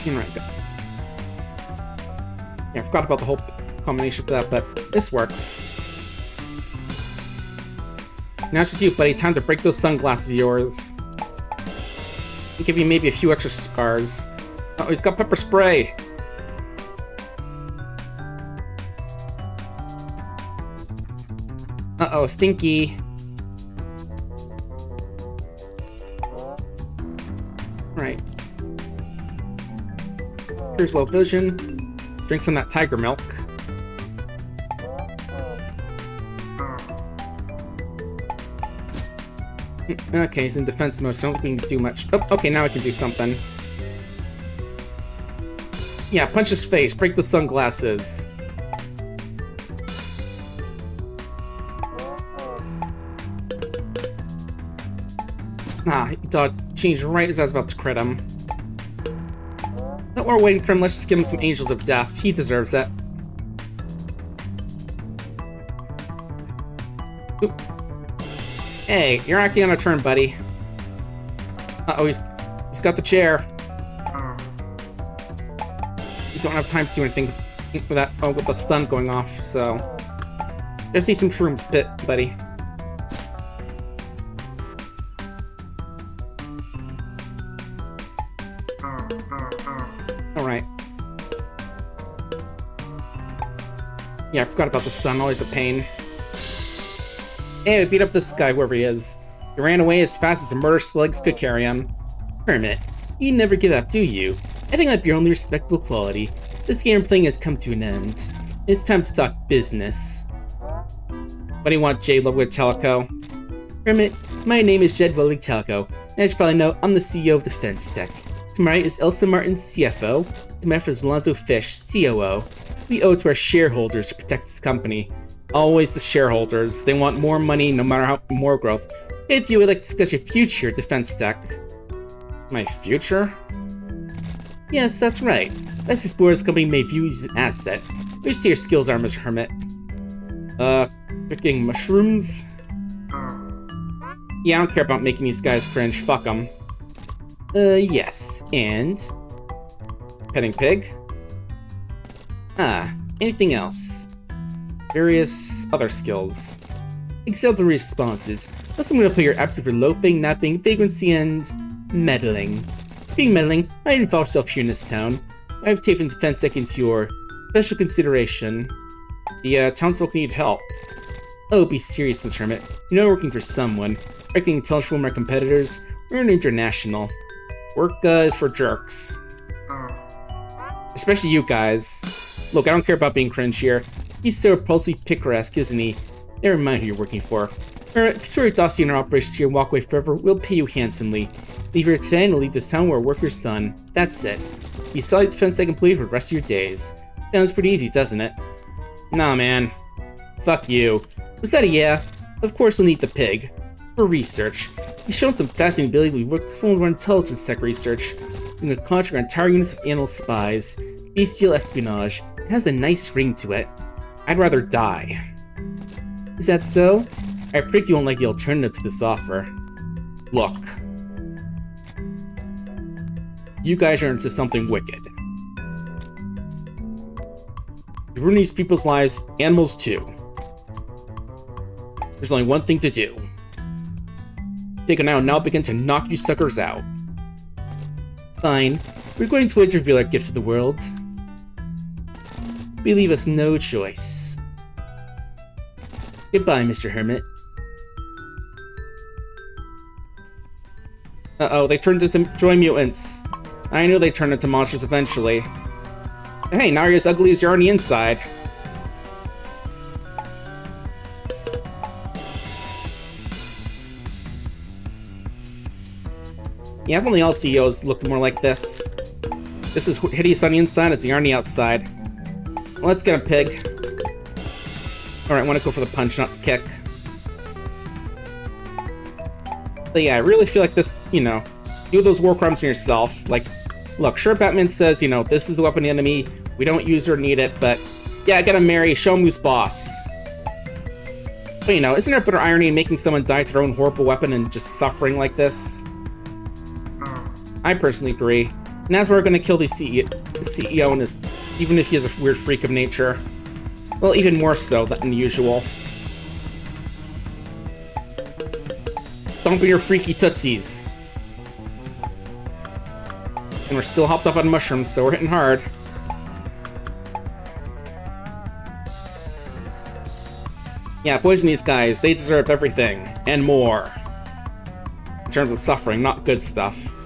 Right. Yeah, I forgot about the whole combination of that, but this works. Now it's just you, buddy. Time to break those sunglasses of yours. I'll give you maybe a few extra scars. Oh, he's got pepper spray. Uh-oh, stinky. Right. Here's low vision. Drink some of that tiger milk. Okay, he's in defense mode, so I don't think we can do much. Oh, okay, now I can do something. Yeah, punch his face, break the sunglasses. Ah, he thought changed right as I was about to crit him. But we're waiting for him, let's just give him some Angels of Death. He deserves it. Oop. Hey, you're acting on a turn, buddy. Uh-oh, he's got the chair. You don't have time to do anything with that, with the stun going off, so... Just need some shrooms, buddy. Alright. Yeah, I forgot about the stun, always a pain. Hey, I beat up this guy, whoever he is. He ran away as fast as a murderous legs could carry him. Hermit, you never give up, do you? I think that's your only respectable quality. This game playing has come to an end. It's time to talk business. What do you want, Jade Ludwig Teleco? Hermit, my name is Jed Ludwig Teleco, and as you probably know, I'm the CEO of DefensTek. To my right is Elsa Martin, CFO. To my left is Alonzo Fish, COO. We owe it to our shareholders to protect this company. Always the shareholders. They want more money, no matter how more growth. If you would like to discuss your future at DefensTek. My future? Yes, that's right. Let's explore this company may view you as an asset. Where do you see your skills are, Mr. Hermit? Picking mushrooms? Yeah, I don't care about making these guys cringe. Fuck them. Yes. And? Petting pig? Ah, anything else? Various other skills. Exemplary responses. Also, I'm going to put your aptitude for loafing, napping, vagrancy, and meddling. Speaking of meddling, I involve myself here in this town. I've taken DefensTek into your special consideration. The townsfolk need help. Oh, be serious, Mr. Hermit. You know we're working for someone. Breaking intelligence from our competitors. We're an international. Work is for jerks. Especially you guys. Look, I don't care about being cringe here. He's so repulsively picaresque, isn't he? Never mind who you're working for. Alright, if you throw your dossier in our operations here and walk away forever, we'll pay you handsomely. Leave here today and we'll leave this town where our work is done. That's it. You saw your DefensTek complete for the rest of your days. Sounds pretty easy, doesn't it? Nah, man. Fuck you. Was that a yeah? Of course we'll need the pig. For research. He's shown some fascinating ability. We've worked full of our intelligence tech research. We can contract our entire units of animal spies. Bestial espionage. It has a nice ring to it. I'd rather die. Is that so? I predict you won't like the alternative to this offer. Look. You guys are into something wicked. You ruin these people's lives, animals too. There's only one thing to do. Pig and I will now begin to knock you suckers out. Fine. We're going to reveal our gift to the world. We leave us no choice. Goodbye, Mr. Hermit. Uh-oh, they turned into joy mutants. I knew they turned into monsters eventually. Hey, now you're as ugly as you are on the inside. Yeah, if only all CEOs looked more like this. This is hideous on the inside as they are on the outside. Well, let's get a pig. Alright, I want to go for the punch, not the kick. But yeah, I really feel like this, you know, do those war crimes on yourself. Like, look, sure, Batman says, you know, this is the weapon of the enemy, we don't use or need it, but yeah, I gotta marry, show him who's boss. But you know, isn't there a better irony in making someone die to their own horrible weapon and just suffering like this? I personally agree. And that's why we're gonna kill the CEO in this, even if he is a weird freak of nature. Well, even more so than usual. Stomping your freaky tootsies. And we're still hopped up on mushrooms, so we're hitting hard. Yeah, poison these guys. They deserve everything. And more. In terms of suffering, not good stuff.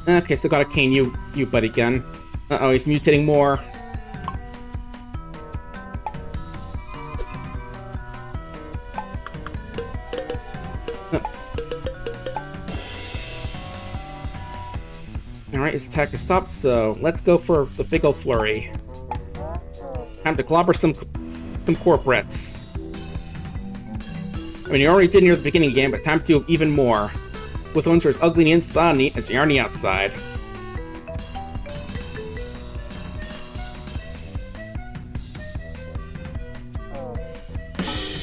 Okay, so gotta cane you buddy again. Uh-oh, he's mutating more. Alright, his attack is stopped, so let's go for the big ol' flurry. Time to clobber some corporates. I mean, you already did near the beginning game, but time to do even more. With ones who are as ugly on the inside as they are on the outside.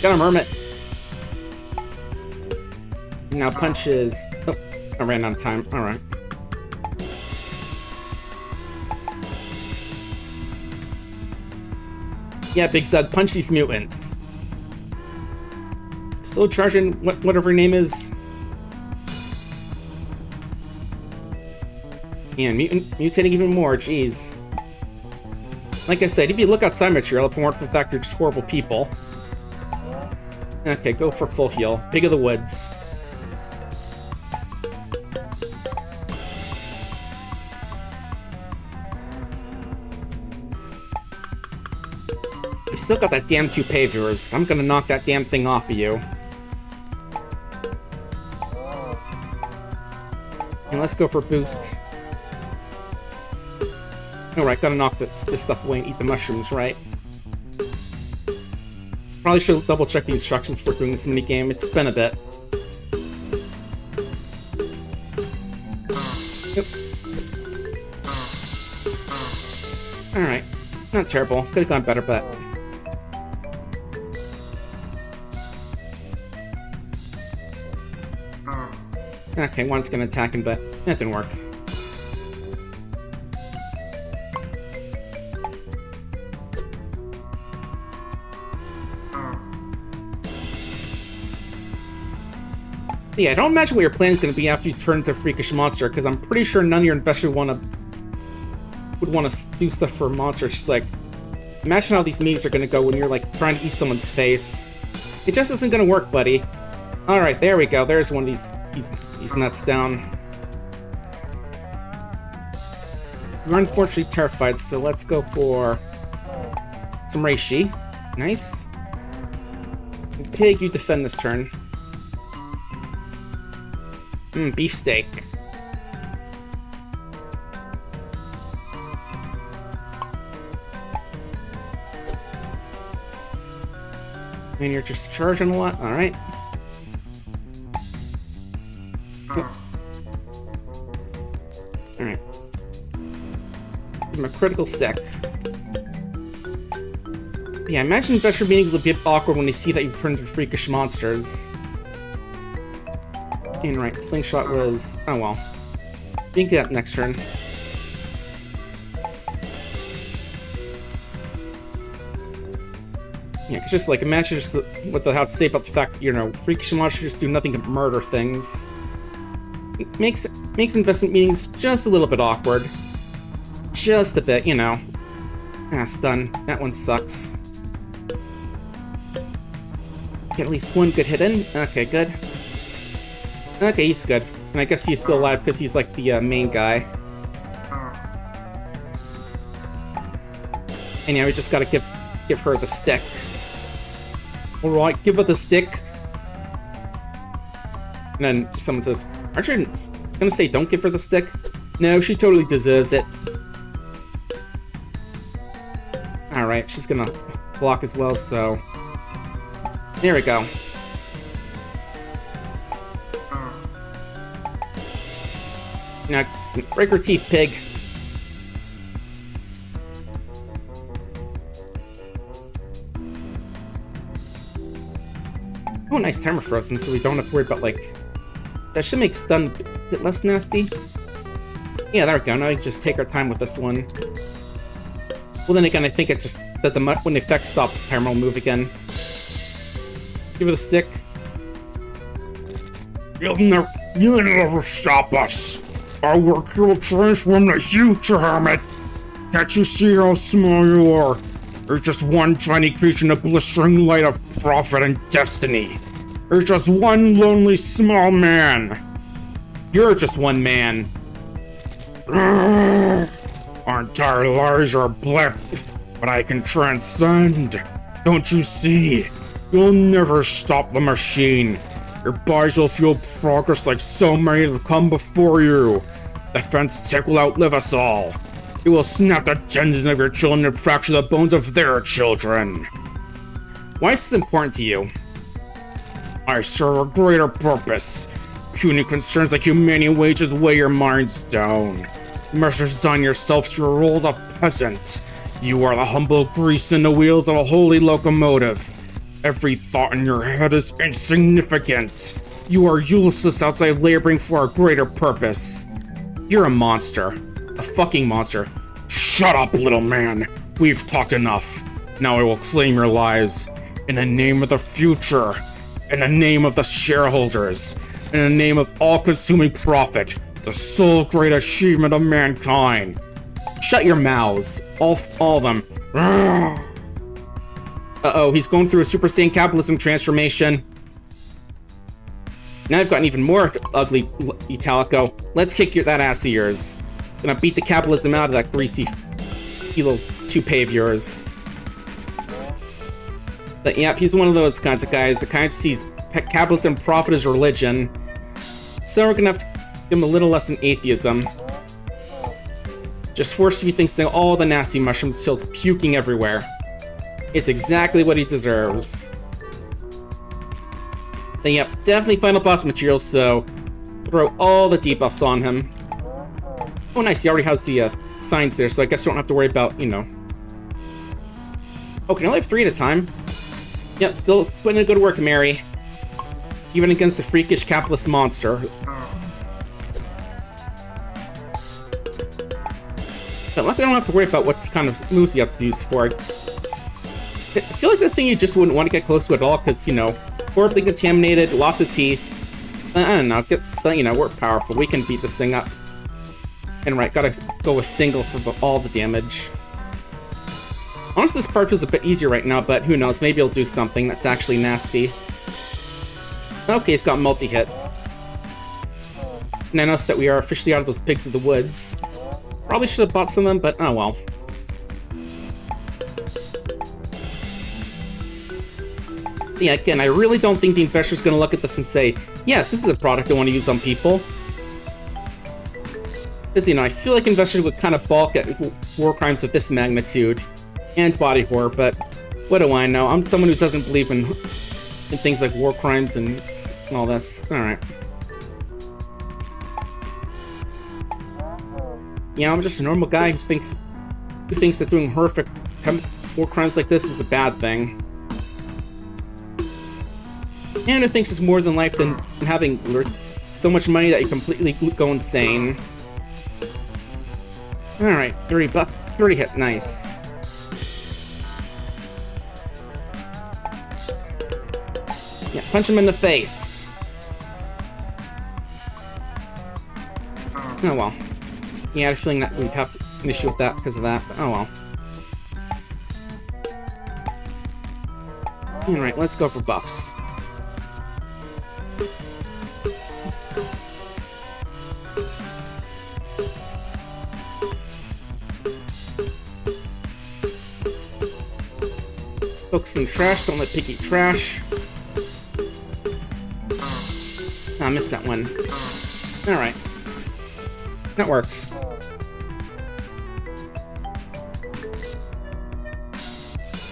Got him, Hermit. Now punches. Oh, I ran out of time. Alright. Yeah, Big Zug, punch these mutants. Still charging whatever her name is. And mutating even more, jeez. Like I said, if you look outside material, if it weren't for the fact you're just horrible people. Okay, go for full heal. Pig of the woods. You still got that damn toupee, viewers. I'm gonna knock that damn thing off of you. And let's go for boosts. Alright, gotta knock this stuff away and eat the mushrooms, right? Probably should double check the instructions before doing this minigame. It's been a bit. Yep. Alright. Not terrible. Could have gone better, but... Okay, one's gonna attack him, but that didn't work. Yeah, don't imagine what your plan is going to be after you turn into a freakish monster, because I'm pretty sure none of your investors would want to do stuff for monsters. Just like, imagine how these meetings are going to go when you're like trying to eat someone's face. It just isn't going to work, buddy. All right, there we go. There's one of these nuts down. You're unfortunately terrified, so let's go for some reishi. Nice. Pig, you defend this turn. Beefsteak. And you're just charging a lot? Alright. Alright. Give him a critical stick. Yeah, I imagine investor meetings will be a bit awkward when they see that you've turned into freakish monsters. And right, slingshot was... oh well. You can get that next turn. Yeah, cause just like, imagine just what they'll have to say about the fact that, you know, freakish monsters just do nothing but murder things. It makes investment meetings just a little bit awkward. Just a bit, you know. Ah, stun. That one sucks. Get at least one good hit in. Okay, good. Okay, he's good. And I guess he's still alive because he's like the main guy. And yeah, we just gotta give her the stick. Alright, give her the stick. And then someone says, aren't you gonna say don't give her the stick? No, she totally deserves it. Alright, she's gonna block as well, so... there we go. Now, break her teeth, pig. Oh, nice timer frozen, so we don't have to worry about, like... that should make stun a bit less nasty. Yeah, there we go. Now we can just take our time with this one. Well, then again, I think it just... that when the effect stops, the timer will move again. Give it a stick. You'll never stop us. Our work will transform the future, Hermit. Can't you see how small you are? You're just one tiny creature in a blistering light of profit and destiny. You're just one lonely small man. You're just one man. Our entire lives are a blip, but I can transcend. Don't you see? You'll never stop the machine. Your bodies will fuel progress like so many that have come before you. DefensTek will outlive us all. It will snap the tendons of your children and fracture the bones of their children. Why is this important to you? I serve a greater purpose. Puny concerns like humanity wages weigh your minds down. You must resign yourself to your role as a peasant. You are the humble grease in the wheels of a holy locomotive. Every thought in your head is insignificant. You are useless outside laboring for a greater purpose. You're a monster. A fucking monster. Shut up, little man. We've talked enough. Now I will claim your lives. In the name of the future. In the name of the shareholders. In the name of all-consuming profit. The sole great achievement of mankind. Shut your mouths. All of them. Uh-oh, he's going through a Super Saiyan capitalism transformation. Now I've gotten even more ugly, Italico. Let's kick that ass of yours. Gonna beat the capitalism out of that greasy little toupee of yours. But yep, he's one of those kinds of guys that kind of sees capitalism and profit as religion. So we're gonna have to give him a little less than atheism. Just force a few things to all the nasty mushrooms till it's puking everywhere. It's exactly what he deserves. Then yep, definitely final boss material, so throw all the debuffs on him. Oh nice, he already has the signs there, so I guess you don't have to worry about, you know. Oh, can I only have 3 at a time? Yep, still putting in good work, Mary. Even against the freakish capitalist monster. But luckily I don't have to worry about what kind of moves you have to use for it. I feel like this thing you just wouldn't want to get close to at all, because, you know, horribly contaminated, lots of teeth. I don't know, but, you know, we're powerful. We can beat this thing up. And right, gotta go with single for all the damage. Honestly, this part feels a bit easier right now, but who knows, maybe it'll do something that's actually nasty. Okay, it's got multi-hit. And I noticed that we are officially out of those pigs of the woods. Probably should have bought some of them, but oh well. Yeah, again, I really don't think the investor's gonna look at this and say, yes, this is a product I want to use on people. Because, you know, I feel like investors would kind of balk at war crimes of this magnitude. And body horror, but what do I know? I'm someone who doesn't believe in things like war crimes and all this. Alright. Yeah, I'm just a normal guy who thinks who thinks that doing horrific war crimes like this is a bad thing. And who thinks it's more than life than having so much money that you completely go insane. Alright, 30 bucks, 30 hit, nice. Yeah, punch him in the face. Oh well. Yeah, I had a feeling that we'd have an issue with that because of that, but oh well. Alright, let's go for buffs. Focus on trash, don't let Pig eat trash. Oh, I missed that one. Alright. That works.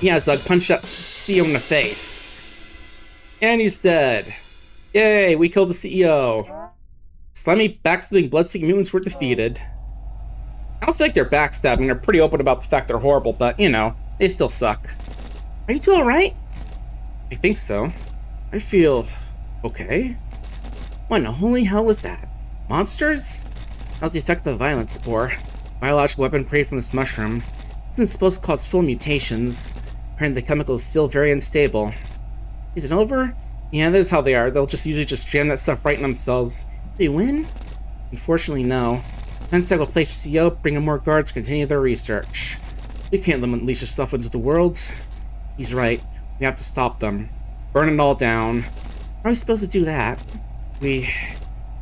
Yeah, Zug, punch that CEO in the face. And he's dead. Yay, we killed the CEO. Slimy, backstabbing, blood-seeking mutants were defeated. I don't feel like they're backstabbing. They're pretty open about the fact they're horrible, but, you know, they still suck. Are you two alright? I think so. I feel okay. What in the holy hell was that? Monsters? How's the effect of the violent spore? Biological weapon created from this mushroom. Isn't supposed to cause full mutations. Apparently the chemical is still very unstable. Is it over? Yeah, that is how they are. They'll just usually just jam that stuff right in themselves. Did they win? Unfortunately, no. DefensTek will place CO, bring in more guards, continue their research. We can't let them unleash this stuff into the world. He's right. We have to stop them. Burn it all down. How are we supposed to do that? We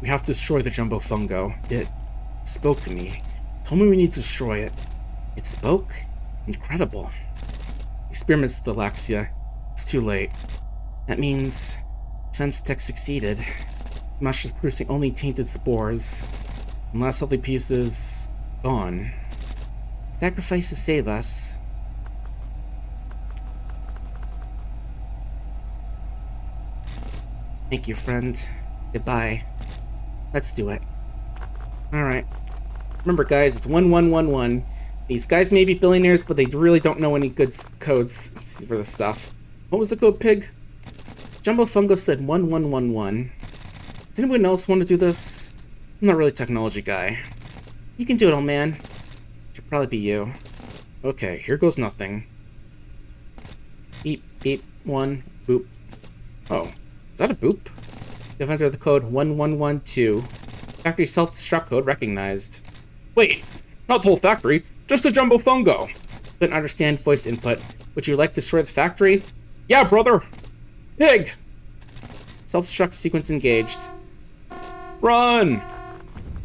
have to destroy the Jumbo Fungo. It spoke to me. Told me we need to destroy it. It spoke? Incredible. Experiments with Alexia. It's too late. That means DefensTek succeeded. The mushroom is producing only tainted spores. And last healthy piece is gone. Sacrifice to save us. Thank you, friend. Goodbye. Let's do it. Alright. Remember, guys, it's 1111. These guys may be billionaires, but they really don't know any good codes for this stuff. What was the code, Pig? Jumbo Fungo said 1111. Does anyone else want to do this? I'm not really a technology guy. You can do it, old man. Should probably be you. Okay, here goes nothing. Beep, beep, one, boop. Oh. Is that a boop? You've entered the code 1112. Factory self-destruct code recognized. Wait, not the whole factory, just a Jumbo Fungo. Couldn't understand voice input. Would you like to destroy the factory? Yeah, brother. Pig. Self-destruct sequence engaged. Run.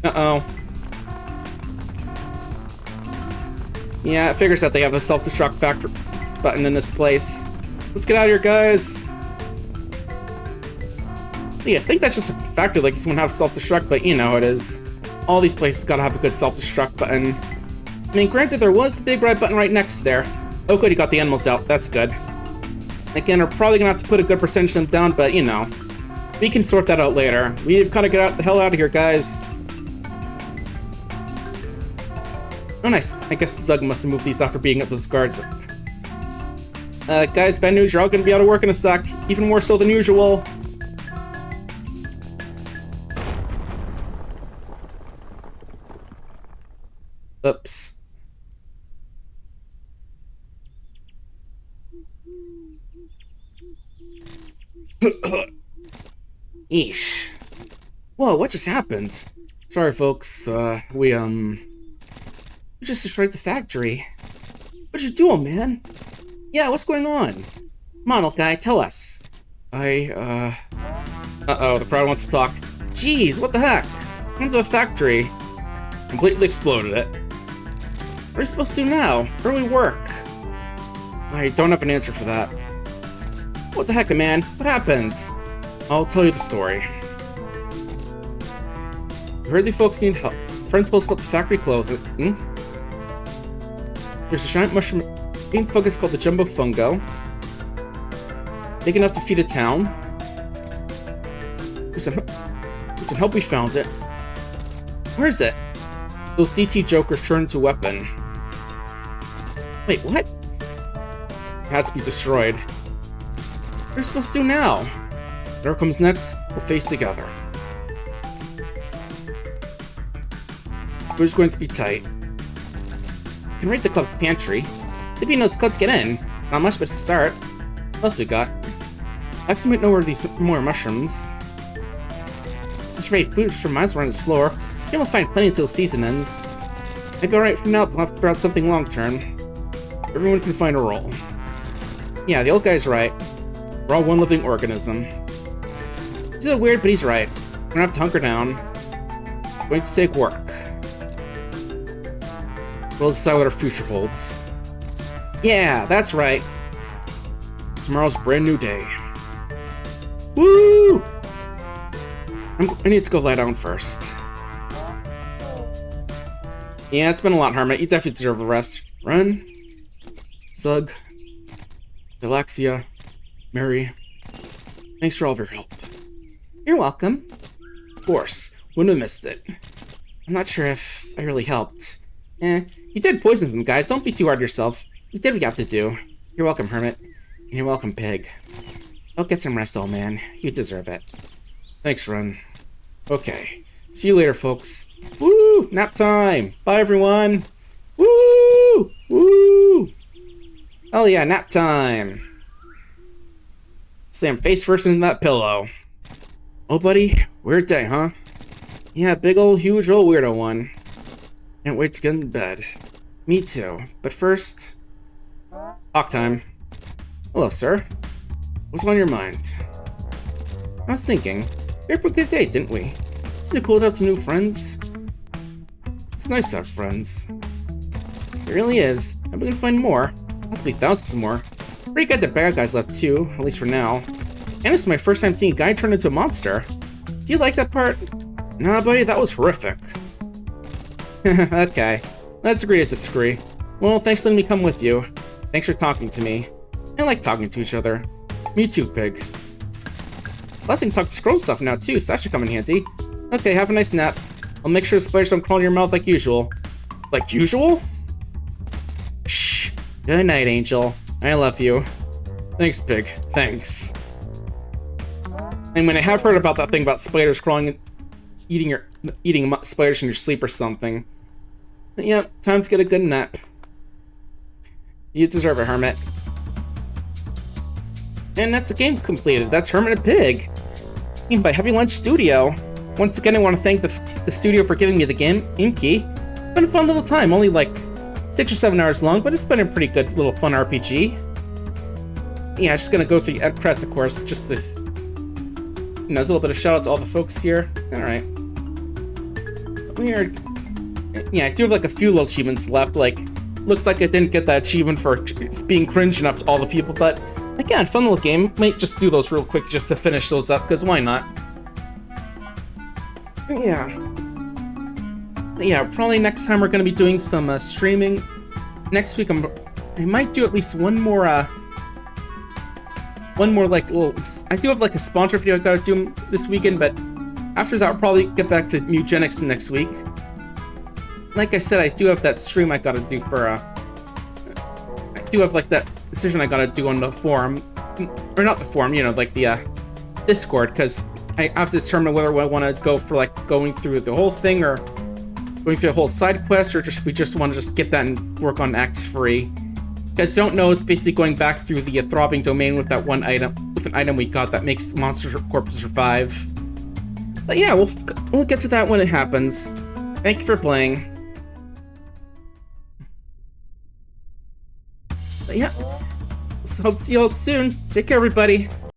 Uh-oh. Yeah, it figures out they have a self-destruct factory button in this place. Let's get out of here, guys. Yeah, I think that's just a factory, like you just want to have self-destruct, but you know how it is. All these places gotta have a good self-destruct button. I mean, granted, there was the big red button right next to there. Oh good, you got the animals out, that's good. Again, we're probably gonna have to put a good percentage of them down, but you know. We can sort that out later. We've gotta get the hell out of here, guys. Oh nice, I guess Zug must have moved these after beating up those guards. Guys, bad news, you're all gonna be out of work in a sec. Even more so than usual. Oops. Eesh. Whoa, what just happened? Sorry, folks. We just destroyed the factory. What'd you do, man? Yeah, what's going on? Come on, old guy, tell us. Uh-oh, the crowd wants to talk. Jeez, what the heck? Went to the factory. Completely exploded it. What are we supposed to do now? Where do we work? I don't have an answer for that. What the heck, man? What happened? I'll tell you the story. I heard the folks need help. A friend told us about the factory closing. There's a giant mushroom being focused called the Jumbo Fungo. Big enough to feed a town. With some help we found it. Where is it? Those DT jokers turned into a weapon. Wait, what? It had to be destroyed. What are we supposed to do now? Whatever comes next, we'll face together. We're just going to be tight. We can raid the club's pantry. Zippy knows clubs get in. It's not much, but it's a start. What else we got? Actually might know where these more mushrooms. Let's raid food from mines running slower. Maybe we'll find plenty until the season ends. Maybe alright for now, but we'll have to figure out something long term. Everyone can find a role. Yeah, the old guy's right. We're all one living organism. He's a little weird, but he's right. We're gonna have to hunker down. It's going to take work. We'll decide what our future holds. Yeah, that's right. Tomorrow's a brand new day. Woo! I need to go lie down first. Yeah, it's been a lot, Hermit. You definitely deserve a rest. Run. Zug. Galaxia. Mary. Thanks for all of your help. You're welcome. Of course. Wouldn't have missed it. I'm not sure if I really helped. You did poison some guys. Don't be too hard on yourself. You did what you have to do. You're welcome, Hermit. And you're welcome, Pig. Go get some rest, old man. You deserve it. Thanks, Run. Okay. See you later, folks. Woo! Nap time! Bye, everyone! Woo! Woo! Oh yeah, nap time! Sam face first in that pillow. Oh, buddy. Weird day, huh? Yeah, big ol' huge ol' weirdo one. Can't wait to get in bed. Me too. But first... talk time. Hello, sir. What's on your mind? I was thinking, we had a good day, didn't we? Isn't it cool to have some new friends? It's nice to have friends. It really is. And we're gonna find more. Possibly thousands more. Pretty good that bad guys left too, at least for now. And this is my first time seeing a guy turn into a monster. Do you like that part? Nah, buddy, that was horrific. Okay, let's agree to disagree. Well, thanks for letting me come with you. Thanks for talking to me. I like talking to each other. Me too, Pig. Plus, I can talk to scroll stuff now too, so that should come in handy. Okay, have a nice nap. I'll make sure the spiders don't crawl in your mouth like usual. Like usual? Shh. Good night, Angel. I love you. Thanks, Pig. Thanks. And when I have heard about that thing about spiders crawling and eating spiders in your sleep or something. But yeah, time to get a good nap. You deserve it, Hermit. And that's the game completed. That's Hermit and Pig. Game by Heavy Lunch Studio. Once again, I want to thank the studio for giving me the game key. It's been a fun little time. Only like 6 or 7 hours long, but it's been a pretty good little fun RPG. Yeah, just gonna go through credits, of course. Just this, you know, there's a little bit of shout out to all the folks here. All right. Weird. Yeah, I do have like a few little achievements left. Like, looks like I didn't get that achievement for being cringe enough to all the people, but again, fun little game. Might just do those real quick just to finish those up, because why not? Yeah, probably next time we're gonna be doing some streaming. Next week I might do at least one more like little. I do have like a sponsor video I gotta do this weekend, but after that I'll probably get back to Mugenics next week. Like I said, I do have that stream I gotta do for I do have like that decision I gotta do on the forum, or not the forum, you know, like the Discord, because I have to determine whether I want to go for like going through the whole thing or going through the whole side quest, or just if we just want to just skip that and work on Act 3. You guys don't know, it's basically going back through the throbbing domain with that one item, with an item we got that makes Monster Corp survive. But yeah, we'll get to that when it happens. Thank you for playing. But yeah, hope to see you all soon. Take care, everybody.